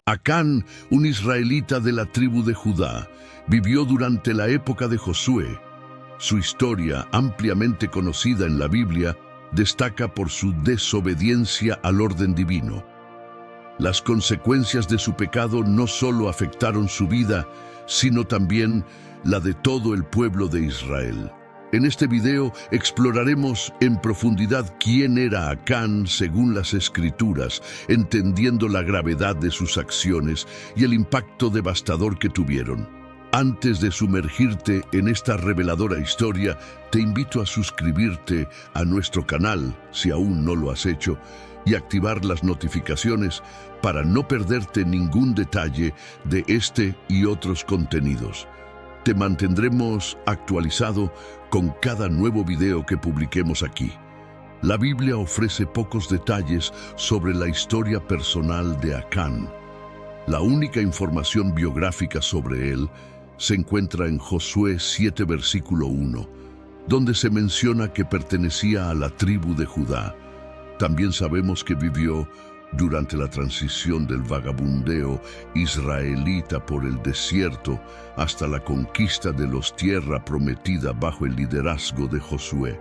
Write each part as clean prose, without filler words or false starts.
Acán, un israelita de la tribu de Judá, vivió durante la época de Josué. Su historia, ampliamente conocida en la Biblia, destaca por su desobediencia al orden divino. Las consecuencias de su pecado no solo afectaron su vida, sino también la de todo el pueblo de Israel. En este video exploraremos en profundidad quién era Acán según las Escrituras, entendiendo la gravedad de sus acciones y el impacto devastador que tuvieron. Antes de sumergirte en esta reveladora historia, te invito a suscribirte a nuestro canal, si aún no lo has hecho, y activar las notificaciones para no perderte ningún detalle de este y otros contenidos. Te mantendremos actualizado con cada nuevo video que publiquemos aquí. La Biblia ofrece pocos detalles sobre la historia personal de Acán. La única información biográfica sobre él se encuentra en Josué 7, versículo 1, donde se menciona que pertenecía a la tribu de Judá. También sabemos que vivió durante la transición del vagabundeo israelita por el desierto hasta la conquista de los tierra prometida bajo el liderazgo de Josué.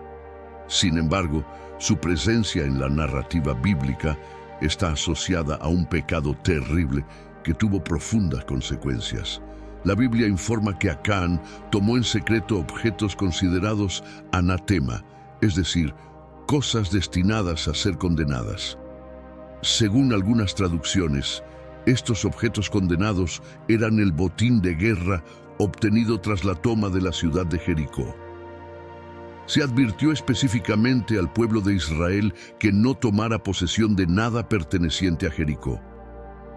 Sin embargo, su presencia en la narrativa bíblica está asociada a un pecado terrible que tuvo profundas consecuencias. La Biblia informa que Acán tomó en secreto objetos considerados anatema, es decir, cosas destinadas a ser condenadas. Según algunas traducciones, estos objetos condenados eran el botín de guerra obtenido tras la toma de la ciudad de Jericó. Se advirtió específicamente al pueblo de Israel que no tomara posesión de nada perteneciente a Jericó.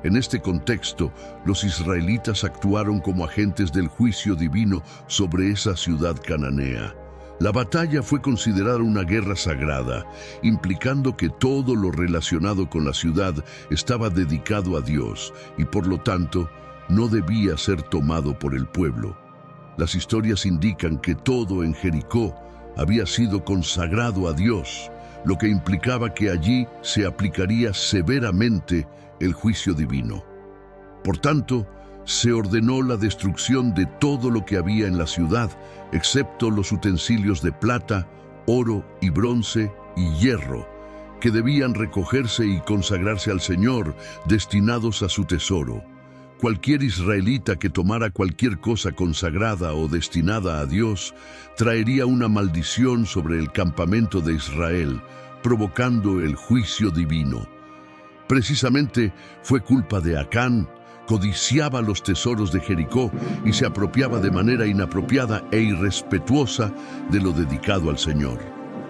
En este contexto, los israelitas actuaron como agentes del juicio divino sobre esa ciudad cananea. La batalla fue considerada una guerra sagrada, implicando que todo lo relacionado con la ciudad estaba dedicado a Dios y por lo tanto no debía ser tomado por el pueblo. Las historias indican que todo en Jericó había sido consagrado a Dios, lo que implicaba que allí se aplicaría severamente el juicio divino. Por tanto, se ordenó la destrucción de todo lo que había en la ciudad, excepto los utensilios de plata, oro y bronce y hierro, que debían recogerse y consagrarse al Señor, destinados a su tesoro. Cualquier israelita que tomara cualquier cosa consagrada o destinada a Dios, traería una maldición sobre el campamento de Israel, provocando el juicio divino. Precisamente fue culpa de Acán. Codiciaba los tesoros de Jericó y se apropiaba de manera inapropiada e irrespetuosa de lo dedicado al Señor.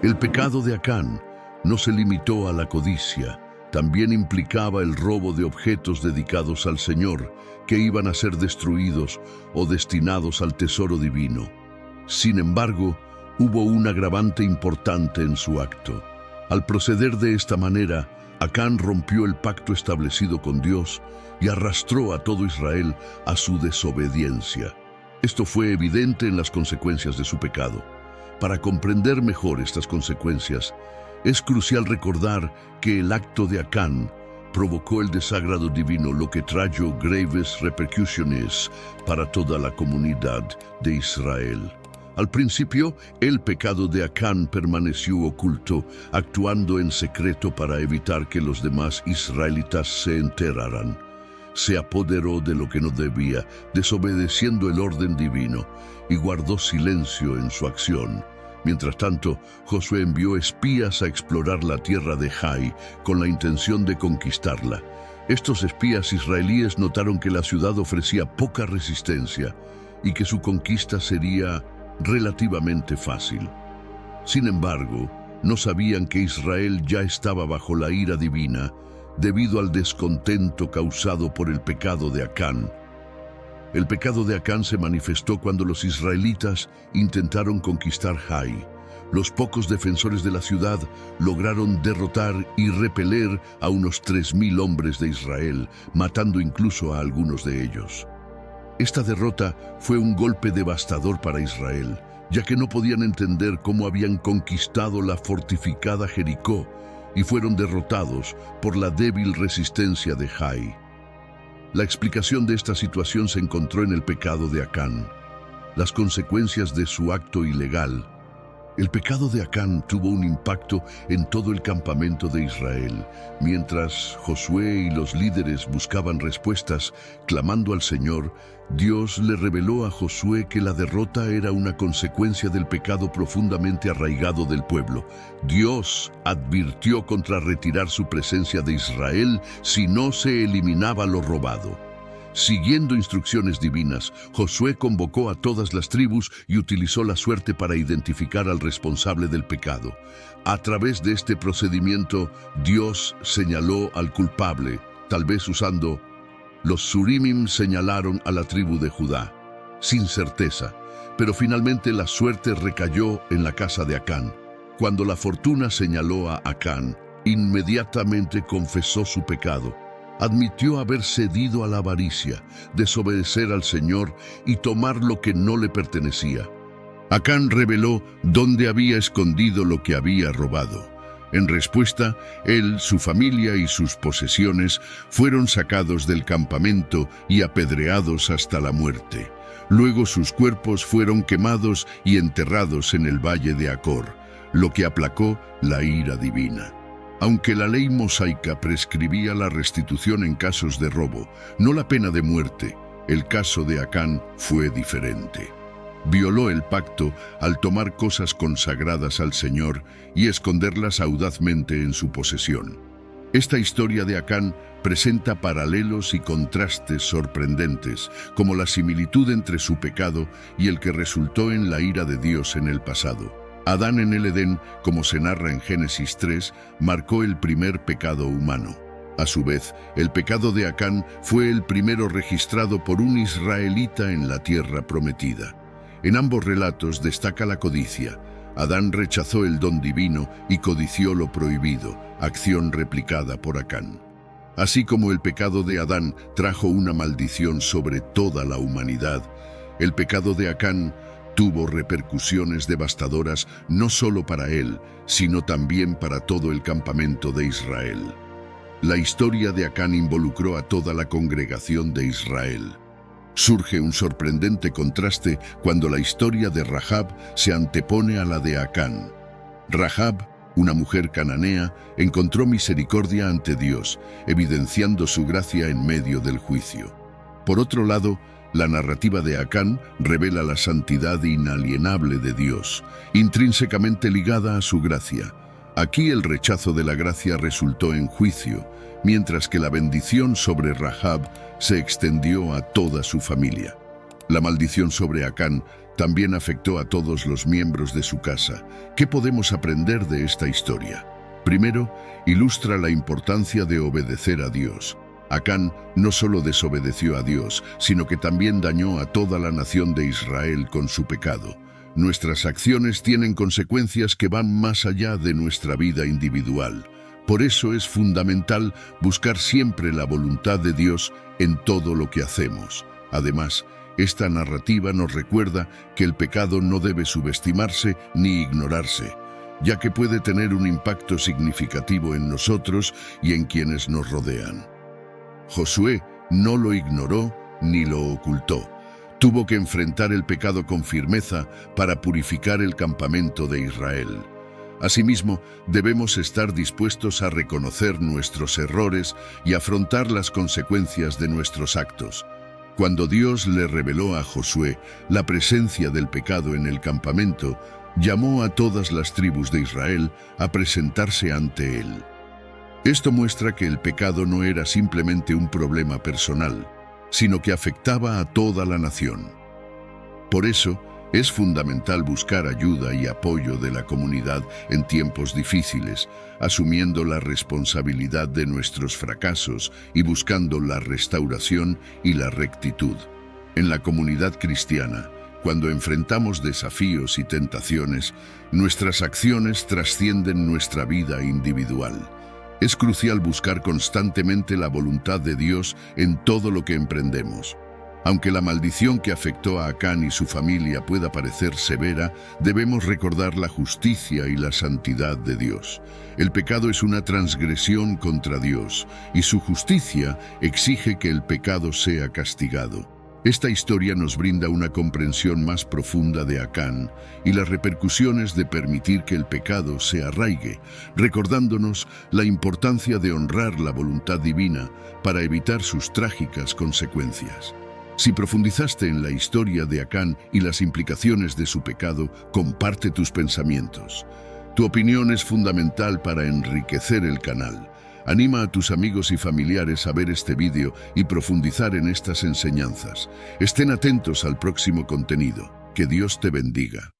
El pecado de Acán no se limitó a la codicia, también implicaba el robo de objetos dedicados al Señor, que iban a ser destruidos o destinados al tesoro divino. Sin embargo, hubo un agravante importante en su acto. Al proceder de esta manera, Acán rompió el pacto establecido con Dios y arrastró a todo Israel a su desobediencia. Esto fue evidente en las consecuencias de su pecado. Para comprender mejor estas consecuencias, es crucial recordar que el acto de Acán provocó el desagrado divino, lo que trajo graves repercusiones para toda la comunidad de Israel. Al principio, el pecado de Acán permaneció oculto, actuando en secreto para evitar que los demás israelitas se enteraran. Se apoderó de lo que no debía, desobedeciendo el orden divino, y guardó silencio en su acción. Mientras tanto, Josué envió espías a explorar la tierra de Jai con la intención de conquistarla. Estos espías israelíes notaron que la ciudad ofrecía poca resistencia y que su conquista sería relativamente fácil. Sin embargo, no sabían que Israel ya estaba bajo la ira divina debido al descontento causado por el pecado de Acán. El pecado de Acán se manifestó cuando los israelitas intentaron conquistar Jai. Los pocos defensores de la ciudad lograron derrotar y repeler a unos 3,000 hombres de Israel, matando incluso a algunos de ellos. Esta derrota fue un golpe devastador para Israel, ya que no podían entender cómo habían conquistado la fortificada Jericó y fueron derrotados por la débil resistencia de Jai. La explicación de esta situación se encontró en el pecado de Acán, las consecuencias de su acto ilegal. El pecado de Acán tuvo un impacto en todo el campamento de Israel, mientras Josué y los líderes buscaban respuestas, clamando al Señor. Dios le reveló a Josué que la derrota era una consecuencia del pecado profundamente arraigado del pueblo. Dios advirtió contra retirar su presencia de Israel si no se eliminaba lo robado. Siguiendo instrucciones divinas, Josué convocó a todas las tribus y utilizó la suerte para identificar al responsable del pecado. A través de este procedimiento, Dios señaló al culpable, tal vez usando los Surimim señalaron a la tribu de Judá, sin certeza, pero finalmente la suerte recayó en la casa de Acán. Cuando la fortuna señaló a Acán, inmediatamente confesó su pecado. Admitió haber cedido a la avaricia, desobedecer al Señor y tomar lo que no le pertenecía. Acán reveló dónde había escondido lo que había robado. En respuesta, él, su familia y sus posesiones fueron sacados del campamento y apedreados hasta la muerte. Luego sus cuerpos fueron quemados y enterrados en el valle de Acor, lo que aplacó la ira divina. Aunque la ley mosaica prescribía la restitución en casos de robo, no la pena de muerte, el caso de Acán fue diferente. Violó el pacto al tomar cosas consagradas al Señor y esconderlas audazmente en su posesión. Esta historia de Acán presenta paralelos y contrastes sorprendentes, como la similitud entre su pecado y el que resultó en la ira de Dios en el pasado. Adán en el Edén, como se narra en Génesis 3, marcó el primer pecado humano. A su vez, el pecado de Acán fue el primero registrado por un israelita en la tierra prometida. En ambos relatos destaca la codicia. Adán rechazó el don divino y codició lo prohibido, acción replicada por Acán. Así como el pecado de Adán trajo una maldición sobre toda la humanidad, el pecado de Acán tuvo repercusiones devastadoras no solo para él, sino también para todo el campamento de Israel. La historia de Acán involucró a toda la congregación de Israel. Surge un sorprendente contraste cuando la historia de Rahab se antepone a la de Acán. Rahab, una mujer cananea, encontró misericordia ante Dios, evidenciando su gracia en medio del juicio. Por otro lado, la narrativa de Acán revela la santidad inalienable de Dios, intrínsecamente ligada a su gracia. Aquí el rechazo de la gracia resultó en juicio, mientras que la bendición sobre Rahab se extendió a toda su familia. La maldición sobre Acán también afectó a todos los miembros de su casa. ¿Qué podemos aprender de esta historia? Primero, ilustra la importancia de obedecer a Dios. Acán no solo desobedeció a Dios, sino que también dañó a toda la nación de Israel con su pecado. Nuestras acciones tienen consecuencias que van más allá de nuestra vida individual. Por eso es fundamental buscar siempre la voluntad de Dios en todo lo que hacemos. Además, esta narrativa nos recuerda que el pecado no debe subestimarse ni ignorarse, ya que puede tener un impacto significativo en nosotros y en quienes nos rodean. Josué no lo ignoró ni lo ocultó. Tuvo que enfrentar el pecado con firmeza para purificar el campamento de Israel. Asimismo, debemos estar dispuestos a reconocer nuestros errores y afrontar las consecuencias de nuestros actos. Cuando Dios le reveló a Josué la presencia del pecado en el campamento, llamó a todas las tribus de Israel a presentarse ante él. Esto muestra que el pecado no era simplemente un problema personal, sino que afectaba a toda la nación. Por eso, es fundamental buscar ayuda y apoyo de la comunidad en tiempos difíciles, asumiendo la responsabilidad de nuestros fracasos y buscando la restauración y la rectitud. En la comunidad cristiana, cuando enfrentamos desafíos y tentaciones, nuestras acciones trascienden nuestra vida individual. Es crucial buscar constantemente la voluntad de Dios en todo lo que emprendemos. Aunque la maldición que afectó a Acán y su familia pueda parecer severa, debemos recordar la justicia y la santidad de Dios. El pecado es una transgresión contra Dios, y su justicia exige que el pecado sea castigado. Esta historia nos brinda una comprensión más profunda de Acán y las repercusiones de permitir que el pecado se arraigue, recordándonos la importancia de honrar la voluntad divina para evitar sus trágicas consecuencias. Si profundizaste en la historia de Acán y las implicaciones de su pecado, comparte tus pensamientos. Tu opinión es fundamental para enriquecer el canal. Anima a tus amigos y familiares a ver este vídeo y profundizar en estas enseñanzas. Estén atentos al próximo contenido. Que Dios te bendiga.